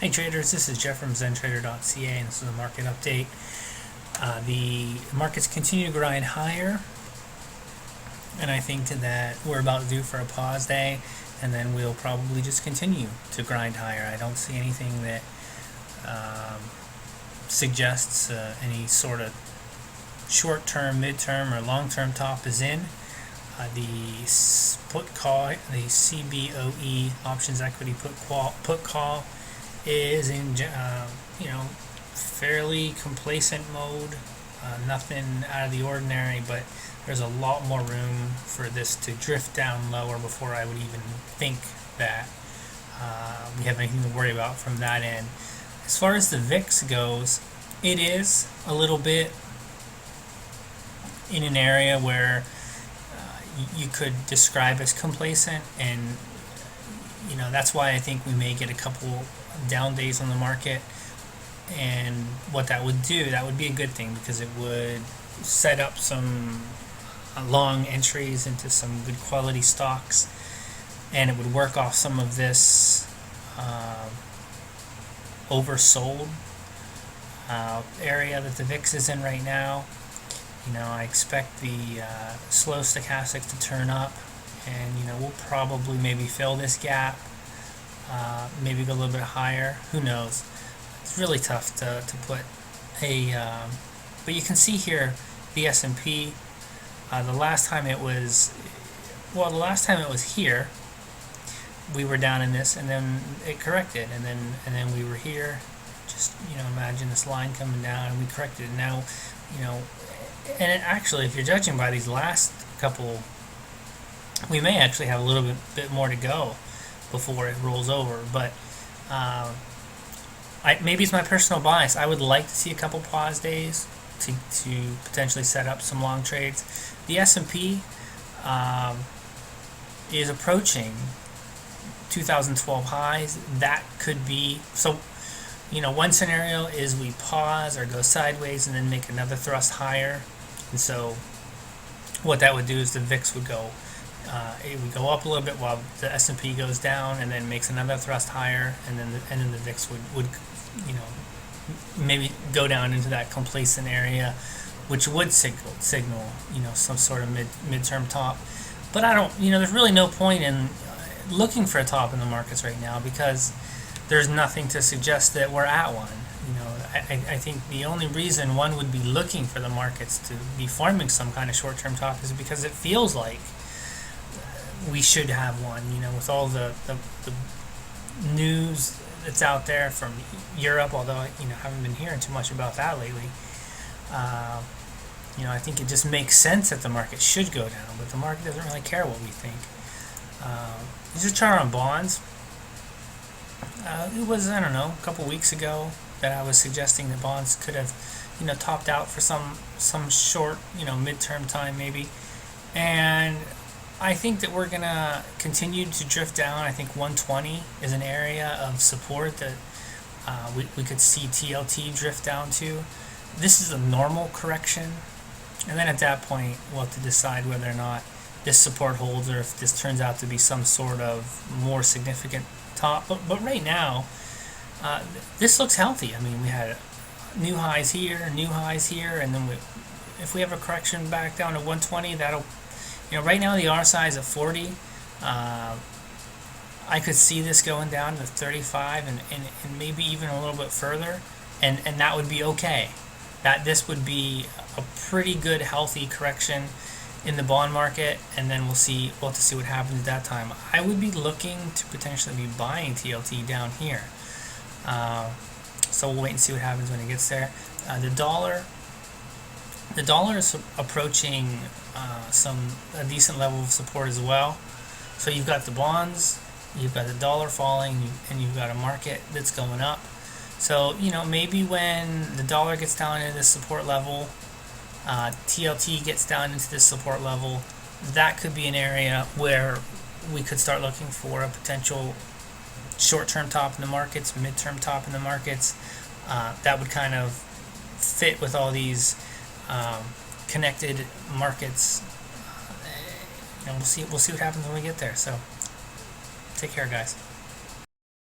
Hey traders, this is Jeff from ZenTrader.ca and this is a market update. The markets continue to grind higher, and I think that we're about due for a pause day, and then we'll probably just continue to grind higher. I don't see anything that suggests any sort of short-term, mid-term, or long-term top is in. The put call, the CBOE options equity put call is in fairly complacent mode. Nothing out of the ordinary, but there's a lot more room for this to drift down lower before I would even think that we have anything to worry about from that end. As far as the VIX goes, it is a little bit in an area where you could describe as complacent, and that's why I think we may get a couple down days on the market. And what that would do, that would be a good thing, because it would set up some long entries into some good quality stocks, and it would work off some of this oversold area that the VIX is in right now. I expect the slow stochastic to turn up, and we'll probably maybe fill this gap, maybe go a little bit higher. Who knows? It's really tough to put a but you can see here the S&P. The last time it was here, we were down in this, and then it corrected, and then we were here. Just imagine this line coming down, and we corrected. And now and actually, if you're judging by these last couple, we may actually have a little bit more to go before it rolls over. But maybe it's my personal bias. I would like to see a couple pause days to potentially set up some long trades. The S&P is approaching 2012 highs. That could be so. One scenario is we pause or go sideways and then make another thrust higher. And so what that would do is the VIX would go it would go up a little bit while the S&P goes down, and then makes another thrust higher, and then the VIX would maybe go down into that complacent area, which would signal some sort of midterm top. But I don't there's really no point in looking for a top in the markets right now, because there's nothing to suggest that we're at one. I think the only reason one would be looking for the markets to be forming some kind of short-term top is because it feels like we should have one. With all the news that's out there from Europe, although I haven't been hearing too much about that lately. I think it just makes sense that the market should go down, but the market doesn't really care what we think. This is a chart on bonds. It was, I don't know, a couple weeks ago that I was suggesting that bonds could have, topped out for some short, midterm time maybe. And I think that we're going to continue to drift down. I think 120 is an area of support that we could see TLT drift down to. This is a normal correction. And then at that point, we'll have to decide whether or not this support holds, or if this turns out to be some sort of more significant top. But right now, this looks healthy. I mean, we had new highs here, and then if we have a correction back down to 120, that'll, right now the RSI is at 40. I could see this going down to 35 and maybe even a little bit further, and that would be okay. This would be a pretty good, healthy correction in the bond market, and then we'll have to see what happens at that time. I would be looking to potentially be buying TLT down here. So we'll wait and see what happens when it gets there. The dollar is approaching a decent level of support as well. So you've got the bonds, you've got the dollar falling, and you've got a market that's going up. So maybe when the dollar gets down into this support level, TLT gets down into this support level, that could be an area where we could start looking for a potential short-term top in the markets, midterm top in the markets. That would kind of fit with all these connected markets. We'll see what happens when we get there. So take care, guys.